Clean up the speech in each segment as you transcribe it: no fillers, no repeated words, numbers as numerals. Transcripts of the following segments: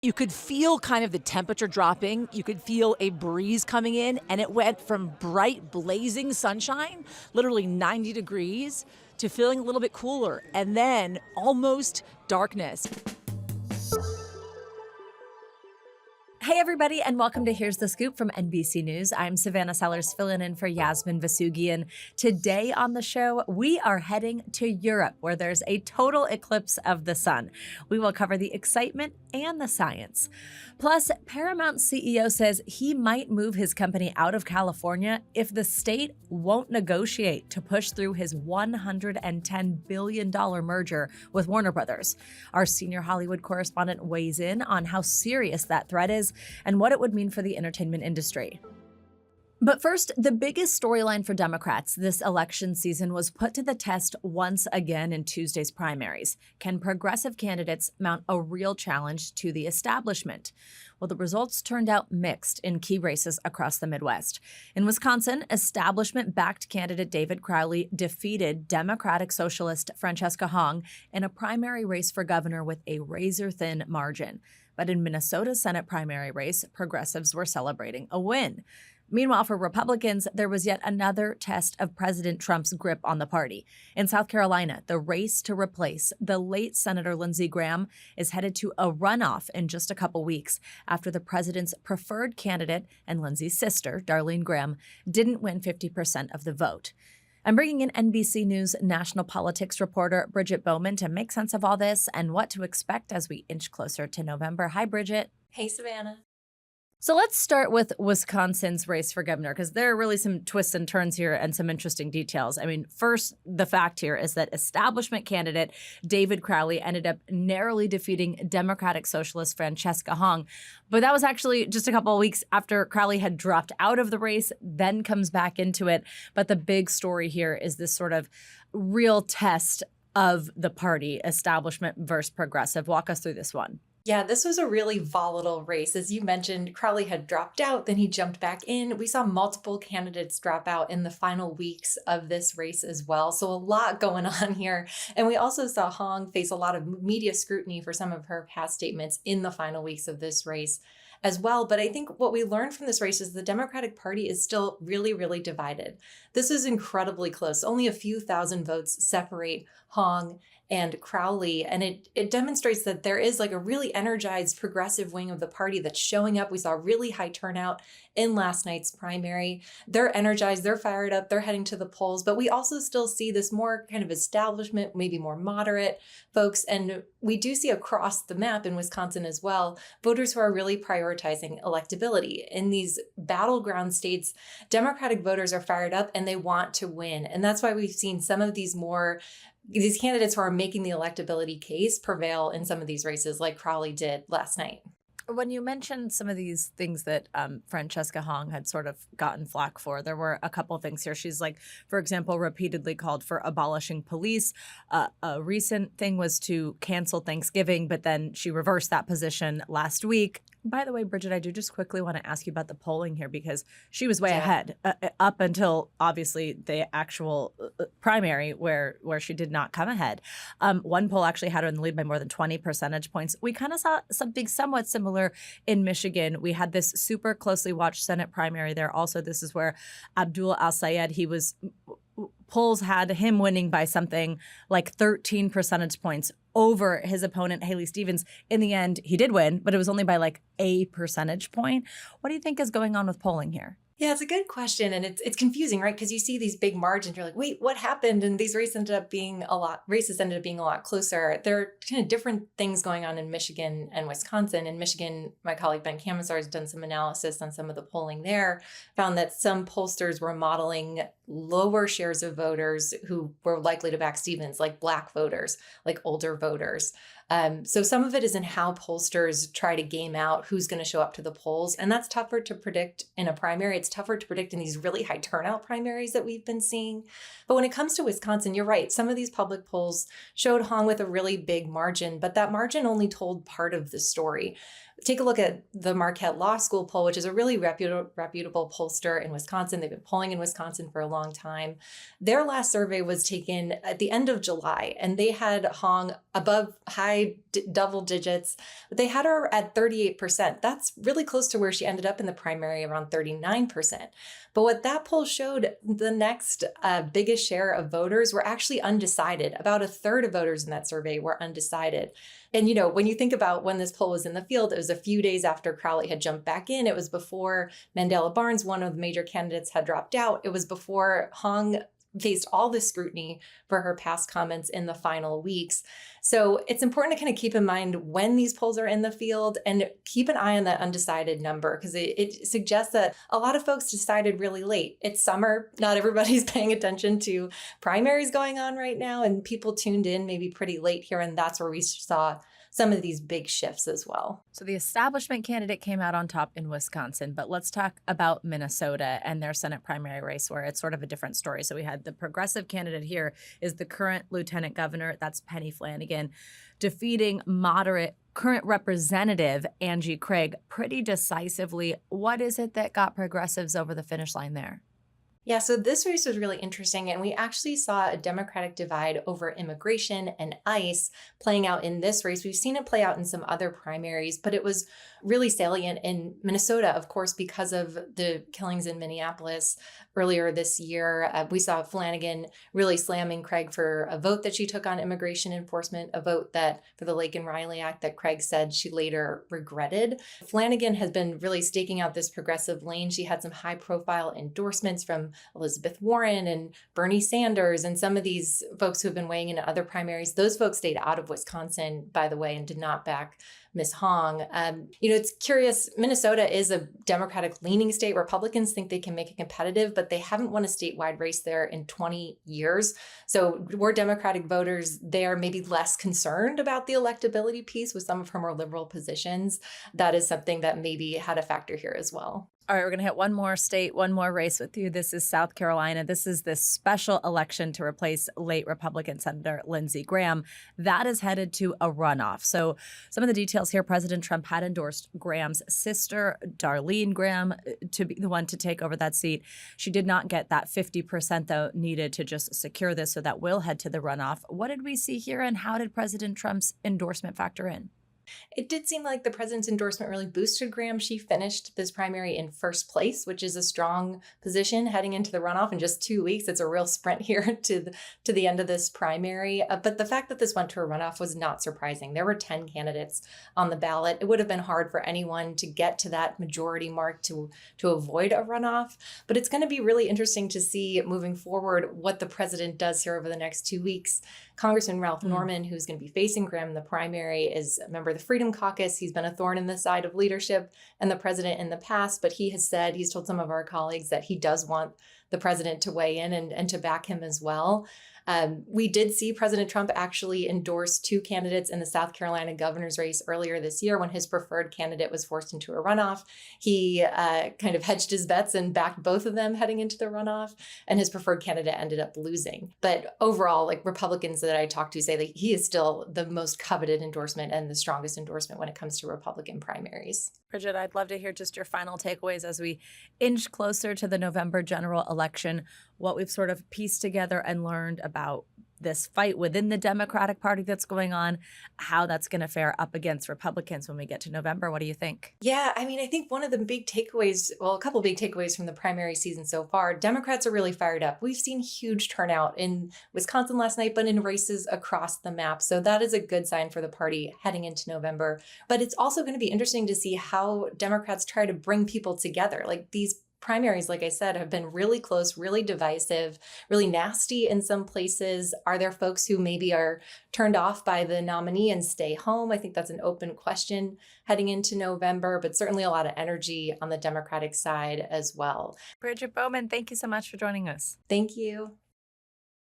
You could feel kind of the temperature dropping. You could feel a breeze coming in, and it went from bright, blazing sunshine, literally 90 degrees, to feeling a little bit cooler, and then almost darkness. Hey, everybody, and welcome to Here's the Scoop from NBC News. I'm Savannah Sellers, filling in for Yasmin Vasugian. Today on the show, we are heading to Europe, where there's a total eclipse of the sun. We will cover the excitement and the science. Plus, Paramount CEO says he might move his company out of California if the state won't negotiate to push through his $110 billion merger with Warner Brothers. Our senior Hollywood correspondent weighs in on how serious that threat is and what it would mean for the entertainment industry. But first, the biggest storyline for Democrats this election season was put to the test once again in Tuesday's primaries. Can progressive candidates mount a real challenge to the establishment? Well, the results turned out mixed in key races across the Midwest. In Wisconsin, establishment-backed candidate David Crowley defeated Democratic socialist Francesca Hong in a primary race for governor with a razor-thin margin. But in Minnesota's Senate primary race, progressives were celebrating a win. Meanwhile, for Republicans, there was yet another test of President Trump's grip on the party. In South Carolina, the race to replace the late Senator Lindsey Graham is headed to a runoff in just a couple weeks after the president's preferred candidate and Lindsey's sister, Darlene Graham, didn't win 50% of the vote. I'm bringing in NBC News national politics reporter Bridget Bowman to make sense of all this and what to expect as we inch closer to November. Hi, Bridget. Hey, Savannah. So let's start with Wisconsin's race for governor, because there are really some twists and turns here and some interesting details. I mean, first, the fact here is that establishment candidate David Crowley ended up narrowly defeating Democratic socialist Francesca Hong. But that was actually just a couple of weeks after Crowley had dropped out of the race, then comes back into it. But the big story here is this sort of real test of the party, establishment versus progressive. Walk us through this one. Yeah, this was a really volatile race. As you mentioned, Crowley had dropped out, then he jumped back in. We saw multiple candidates drop out in the final weeks of this race as well. So a lot going on here. And we also saw Hong face a lot of media scrutiny for some of her past statements in the final weeks of this race as well. But I think what we learned from this race is the Democratic Party is still really, really divided. This is incredibly close. Only a few thousand votes separate Hong and Crowley. And it demonstrates that there is like a really energized progressive wing of the party that's showing up. We saw really high turnout in last night's primary. They're energized, they're fired up, they're heading to the polls. But we also still see this more kind of establishment, maybe more moderate folks. And we do see across the map in Wisconsin as well, voters who are really prioritizing electability. In these battleground states, Democratic voters are fired up and they want to win. And that's why we've seen some of these candidates who are making the electability case prevail in some of these races like Crowley did last night. When you mentioned some of these things that Francesca Hong had sort of gotten flack for, there were a couple of things here. She's like, for example, repeatedly called for abolishing police. A recent thing was to cancel Thanksgiving, but then she reversed that position last week. By the way, Bridget, I do just quickly want to ask you about the polling here because she was way ahead up until obviously the actual primary where she did not come ahead. One poll actually had her in the lead by more than 20 percentage points. We kind of saw something somewhat similar in Michigan. We had this super closely watched Senate primary there. Also, this is where Abdul Al-Sayed, polls had him winning by something like 13 percentage points over his opponent, Haley Stevens. In the end, he did win, but it was only by like a percentage point. What do you think is going on with polling here? Yeah, it's a good question. And it's confusing, right? Because you see these big margins, you're like, wait, what happened? And these races ended up being a lot closer. There are kind of different things going on in Michigan and Wisconsin. In Michigan, my colleague Ben Camisar has done some analysis on some of the polling there, found that some pollsters were modeling lower shares of voters who were likely to back Stevens, like Black voters, like older voters. So some of it is in how pollsters try to game out who's going to show up to the polls. And that's tougher to predict in a primary. It's tougher to predict in these really high turnout primaries that we've been seeing. But when it comes to Wisconsin, you're right. Some of these public polls showed Hong with a really big margin, but that margin only told part of the story. Take a look at the Marquette Law School poll, which is a really reputable pollster in Wisconsin. They've been polling in Wisconsin for a long time. Their last survey was taken at the end of July, and they had Hong high double digits, but they had her at 38%. That's really close to where she ended up in the primary, around 39%. But what that poll showed, the next biggest share of voters were actually undecided. About a third of voters in that survey were undecided. And, when you think about when this poll was in the field, it was a few days after Crowley had jumped back in. It was before Mandela Barnes, one of the major candidates, had dropped out. It was before Hong faced all this scrutiny for her past comments in the final weeks. So it's important to kind of keep in mind when these polls are in the field and keep an eye on that undecided number, because it suggests that a lot of folks decided really late. It's summer. Not everybody's paying attention to primaries going on right now, and people tuned in maybe pretty late here, and that's where we saw some of these big shifts as well. So the establishment candidate came out on top in Wisconsin, but let's talk about Minnesota and their Senate primary race, where it's sort of a different story. So we had the progressive candidate here is the current lieutenant governor, that's Penny Flanagan, defeating moderate current representative Angie Craig pretty decisively. What is it that got progressives over the finish line there? Yeah, so this race was really interesting, and we actually saw a Democratic divide over immigration and ICE playing out in this race. We've seen it play out in some other primaries, but it was really salient in Minnesota, of course, because of the killings in Minneapolis earlier this year. We saw Flanagan really slamming Craig for a vote that she took on immigration enforcement, a vote that for the Lake and Riley Act that Craig said she later regretted. Flanagan has been really staking out this progressive lane. She had some high-profile endorsements from Elizabeth Warren and Bernie Sanders and some of these folks who have been weighing in other primaries. Those folks stayed out of Wisconsin, by the way, and did not back Ms. Hong. It's curious. Minnesota is a Democratic leaning state. Republicans think they can make it competitive, but they haven't won a statewide race there in 20 years. So we're Democratic voters there, maybe less concerned about the electability piece with some of her more liberal positions. That is something that maybe had a factor here as well. All right, we're going to hit one more state, one more race with you. This is South Carolina. This is this special election to replace late Republican Senator Lindsey Graham. That is headed to a runoff. So some of the details here, President Trump had endorsed Graham's sister, Darlene Graham, to be the one to take over that seat. She did not get that 50%, though, needed to just secure this. So that will head to the runoff. What did we see here, and how did President Trump's endorsement factor in? It did seem like the president's endorsement really boosted Graham. She finished this primary in first place, which is a strong position heading into the runoff in just 2 weeks. It's a real sprint here to the end of this primary. But the fact that this went to a runoff was not surprising. There were 10 candidates on the ballot. It would have been hard for anyone to get to that majority mark to avoid a runoff. But it's going to be really interesting to see moving forward what the president does here over the next 2 weeks. Congressman Ralph Norman, who's going to be facing Graham in the primary, is a member of the Freedom Caucus. He's been a thorn in the side of leadership and the president in the past, but he's told some of our colleagues that he does want the president to weigh in and to back him as well. We did see President Trump actually endorse 2 candidates in the South Carolina governor's race earlier this year when his preferred candidate was forced into a runoff. He kind of hedged his bets and backed both of them heading into the runoff, and his preferred candidate ended up losing. But overall, Republicans that I talked to say that he is still the most coveted endorsement and the strongest endorsement when it comes to Republican primaries. Bridget, I'd love to hear just your final takeaways as we inch closer to the November general election, what we've sort of pieced together and learned about this fight within the Democratic Party that's going on, how that's going to fare up against Republicans when we get to November. What do you think? Yeah, I think one of the big takeaways, a couple big takeaways from the primary season so far, Democrats are really fired up. We've seen huge turnout in Wisconsin last night, but in races across the map. So that is a good sign for the party heading into November. But it's also going to be interesting to see how Democrats try to bring people together. These primaries, like I said, have been really close, really divisive, really nasty in some places. Are there folks who maybe are turned off by the nominee and stay home? I think that's an open question heading into November, but certainly a lot of energy on the Democratic side as well. Bridget Bowman, thank you so much for joining us. Thank you.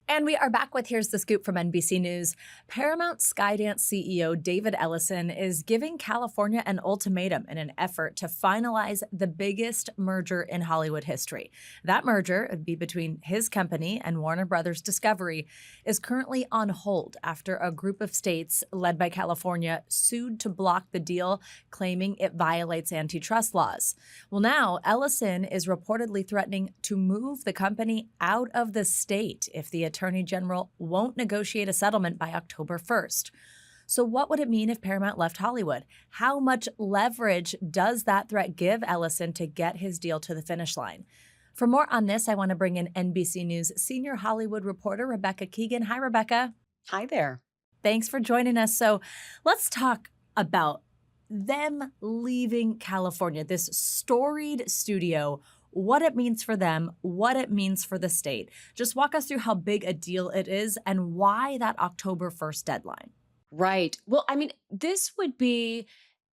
And we are back with Here's the Scoop from NBC News. Paramount Skydance CEO David Ellison is giving California an ultimatum in an effort to finalize the biggest merger in Hollywood history. That merger would be between his company and Warner Brothers Discovery is currently on hold after a group of states led by California sued to block the deal, claiming it violates antitrust laws. Well, now Ellison is reportedly threatening to move the company out of the state if the Attorney General won't negotiate a settlement by October 1st. So, what would it mean if Paramount left Hollywood? How much leverage does that threat give Ellison to get his deal to the finish line? For more on this, I want to bring in NBC News senior Hollywood reporter Rebecca Keegan. Hi, Rebecca. Hi there. Thanks for joining us. So, let's talk about them leaving California, this storied studio, what it means for them, what it means for the state. Just walk us through how big a deal it is and why that October 1st deadline. Right. Well, I mean, this would be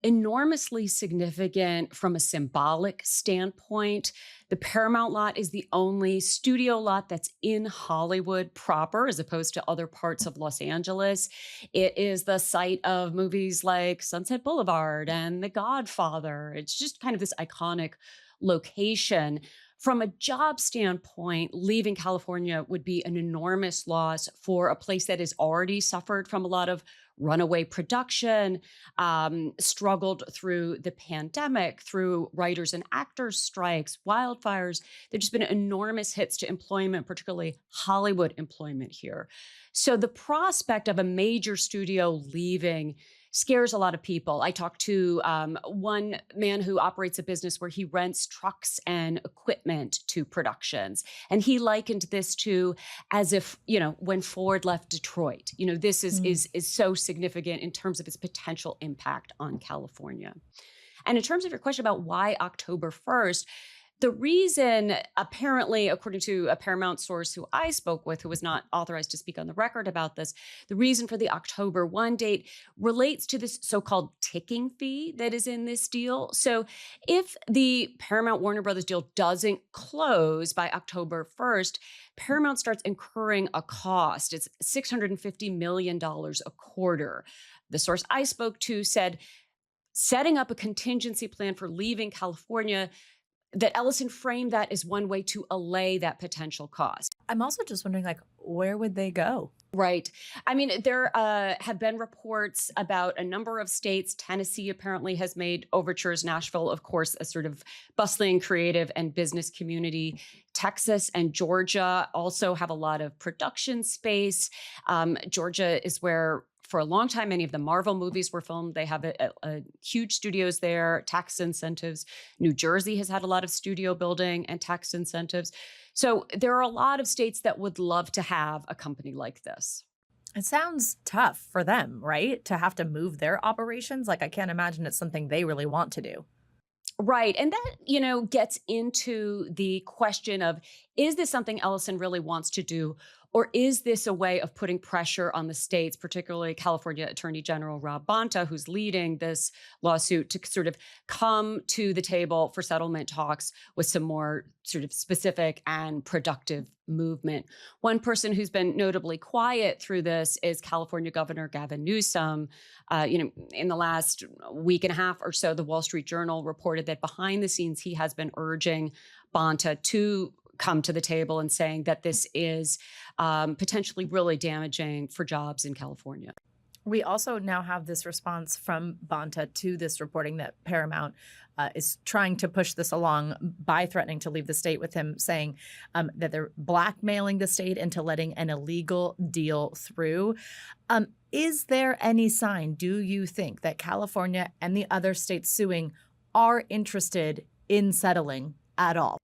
enormously significant from a symbolic standpoint. The Paramount lot is the only studio lot that's in Hollywood proper, as opposed to other parts of Los Angeles. It is the site of movies like Sunset Boulevard and The Godfather. It's just kind of this iconic location. From a job standpoint, leaving California would be an enormous loss for a place that has already suffered from a lot of runaway production, struggled through the pandemic, through writers and actors strikes, wildfires. There's just been enormous hits to employment, particularly Hollywood employment here. So the prospect of a major studio leaving scares a lot of people. I talked to one man who operates a business where he rents trucks and equipment to productions. And he likened this to as if, when Ford left Detroit, this is so significant in terms of its potential impact on California. And in terms of your question about why October 1st, the reason, apparently, according to a Paramount source who I spoke with, who was not authorized to speak on the record about this, the reason for the October 1 date relates to this so-called ticking fee that is in this deal. So if the Paramount Warner Brothers deal doesn't close by October 1st, Paramount starts incurring a cost. It's $650 million a quarter. The source I spoke to said, setting up a contingency plan for leaving California, that Ellison framed that as one way to allay that potential cost. I'm also just wondering, where would they go? Right. I mean, there have been reports about a number of states. Tennessee apparently has made overtures. Nashville, of course, a sort of bustling creative and business community. Texas and Georgia also have a lot of production space. Georgia is where, for a long time, many of the Marvel movies were filmed. They have a huge studios there, tax incentives. New Jersey has had a lot of studio building and tax incentives. So there are a lot of states that would love to have a company like this. It sounds tough for them, right? To have to move their operations. I can't imagine it's something they really want to do. Right. And that, gets into the question of, is this something Ellison really wants to do? Or is this a way of putting pressure on the states, particularly California Attorney General Rob Bonta, who's leading this lawsuit, to sort of come to the table for settlement talks with some more sort of specific and productive movement? One person who's been notably quiet through this is California Governor Gavin Newsom. In the last week and a half or so, the Wall Street Journal reported that behind the scenes, he has been urging Bonta to come to the table and saying that this is potentially really damaging for jobs in California. We also now have this response from Bonta to this reporting that Paramount is trying to push this along by threatening to leave the state, with him saying that they're blackmailing the state into letting an illegal deal through. Is there any sign, do you think, that California and the other states suing are interested in settling at all?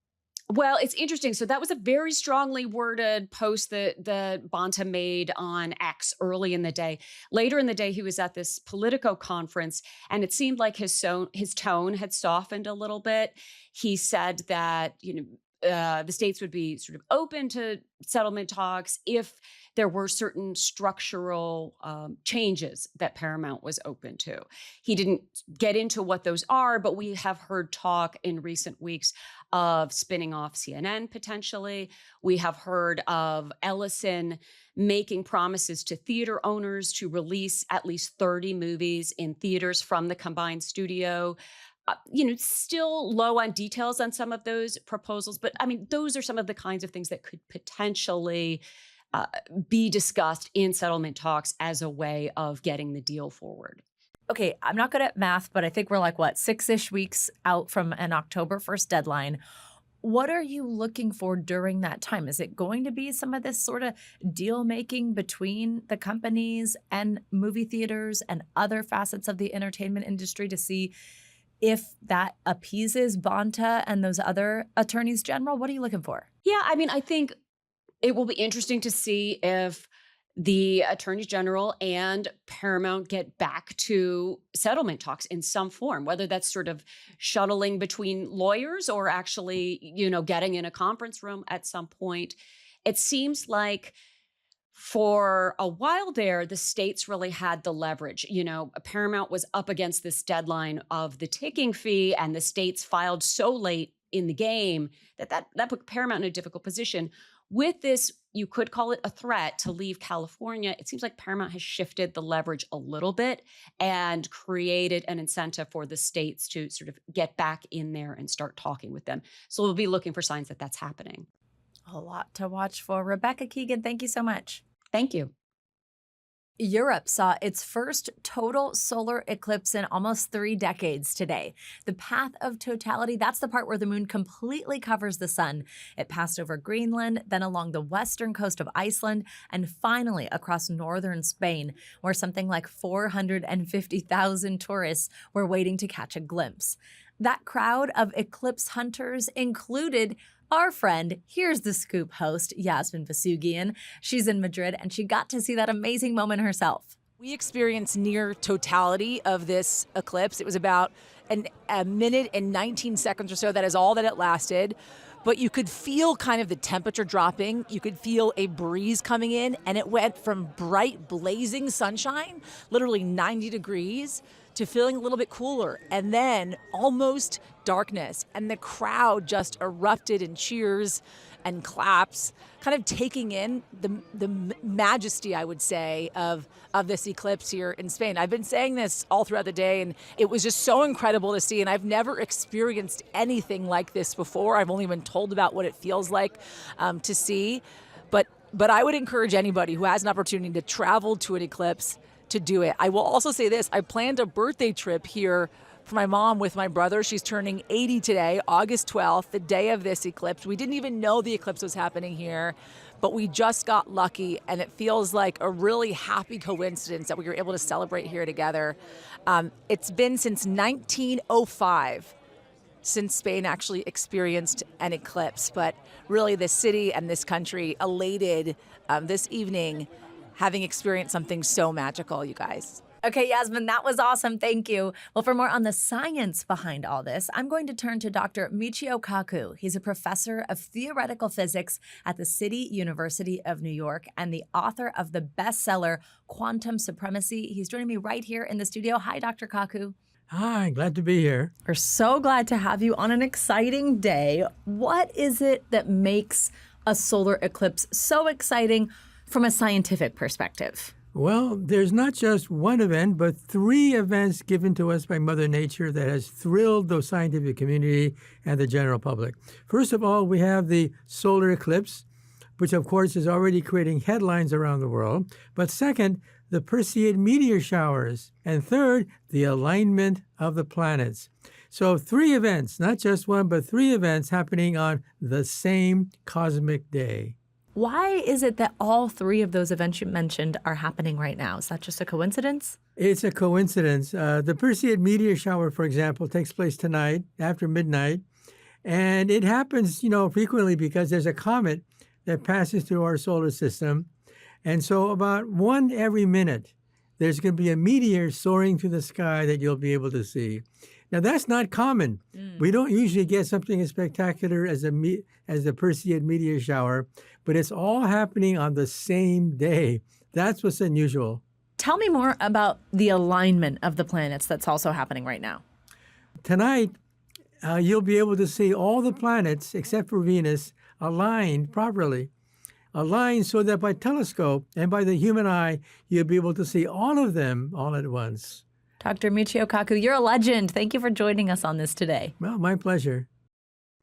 Well, it's interesting. So that was a very strongly worded post that Bonta made on X early in the day. Later in the day, he was at this Politico conference, and it seemed like his tone had softened a little bit. He said that, the states would be sort of open to settlement talks if there were certain structural changes that Paramount was open to. He didn't get into what those are, but we have heard talk in recent weeks of spinning off CNN potentially. We have heard of Ellison making promises to theater owners to release at least 30 movies in theaters from the combined studio. Still low on details on some of those proposals, but those are some of the kinds of things that could potentially be discussed in settlement talks as a way of getting the deal forward. Okay, I'm not good at math, but I think we're 6-ish weeks out from an October 1st deadline. What are you looking for during that time? Is it going to be some of this sort of deal making between the companies and movie theaters and other facets of the entertainment industry to see if that appeases Bonta and those other attorneys general? What are you looking for? Yeah, I mean, I think it will be interesting to see if the attorney general and Paramount get back to settlement talks in some form, whether that's sort of shuttling between lawyers or actually, getting in a conference room at some point. It seems like for a while there, the states really had the leverage. Paramount was up against this deadline of the ticking fee, and the states filed so late in the game that put Paramount in a difficult position. With this, you could call it a threat to leave California. It seems like Paramount has shifted the leverage a little bit and created an incentive for the states to sort of get back in there and start talking with them. So we'll be looking for signs that that's happening. A lot to watch for. Rebecca Keegan, thank you so much. Thank you. Europe saw its first total solar eclipse in almost 3 decades today. The path of totality, that's the part where the moon completely covers the sun. It passed over Greenland, then along the western coast of Iceland, and finally across northern Spain, where something like 450,000 tourists were waiting to catch a glimpse. That crowd of eclipse hunters included our friend, Here's the Scoop host, Yasmin Vasugian. She's in Madrid, and she got to see that amazing moment herself. We experienced near totality of this eclipse. It was about a minute and 19 seconds or so. That is all that it lasted. But you could feel kind of the temperature dropping. You could feel a breeze coming in, and it went from bright, blazing sunshine, literally 90 degrees, to feeling a little bit cooler, and then almost darkness. And the crowd just erupted in cheers and claps, kind of taking in the majesty, I would say, of this eclipse here in Spain. I've been saying this all throughout the day, and it was just so incredible to see. And I've never experienced anything like this before. I've only been told about what it feels like to see. But I would encourage anybody who has an opportunity to travel to an eclipse to do it. I will also say this. I planned a birthday trip here for my mom with my brother. She's turning 80 today, August 12th, the day of this eclipse. We didn't even know the eclipse was happening here, but we just got lucky, and it feels like a really happy coincidence that we were able to celebrate here together. It's been since 1905 since Spain actually experienced an eclipse, but really the city and this country elated this evening, having experienced something so magical, you guys. Okay, Yasmin, that was awesome. Thank you. Well, for more on the science behind all this, I'm going to turn to Dr. Michio Kaku. He's a professor of theoretical physics at the City University of New York and the author of the bestseller Quantum Supremacy. He's joining me right here in the studio. Hi, Dr. Kaku. Hi, glad to be here. We're so glad to have you on an exciting day. What is it that makes a solar eclipse so exciting from a scientific perspective? Well, there's not just one event, but 3 events given to us by Mother Nature that has thrilled the scientific community and the general public. First of all, we have the solar eclipse, which of course is already creating headlines around the world. But second, the Perseid meteor showers. And third, the alignment of the planets. So 3 events, not just one, but 3 events happening on the same cosmic day. Why is it that all 3 of those events you mentioned are happening right now? Is that just a coincidence? It's a coincidence. The Perseid meteor shower, for example, takes place tonight after midnight. And it happens, frequently because there's a comet that passes through our solar system. And so about 1 every minute, there's going to be a meteor soaring through the sky that you'll be able to see. Now, that's not common. We don't usually get something as spectacular as the Perseid meteor shower, but it's all happening on the same day. That's what's unusual. Tell me more about the alignment of the planets that's also happening right now. Tonight, you'll be able to see all the planets, except for Venus, aligned properly. Aligned so that by telescope and by the human eye, you'll be able to see all of them all at once. Dr. Michio Kaku, you're a legend. Thank you for joining us on this today. Well, my pleasure.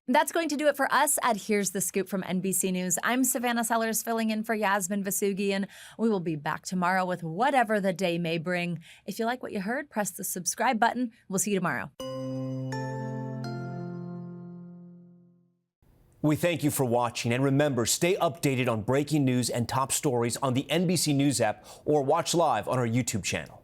That's going to do it for us at Here's the Scoop from NBC News. I'm Savannah Sellers filling in for Yasmin Vasugian. We will be back tomorrow with whatever the day may bring. If you like what you heard, press the subscribe button. We'll see you tomorrow. We thank you for watching, and remember, stay updated on breaking news and top stories on the NBC News app or watch live on our YouTube channel.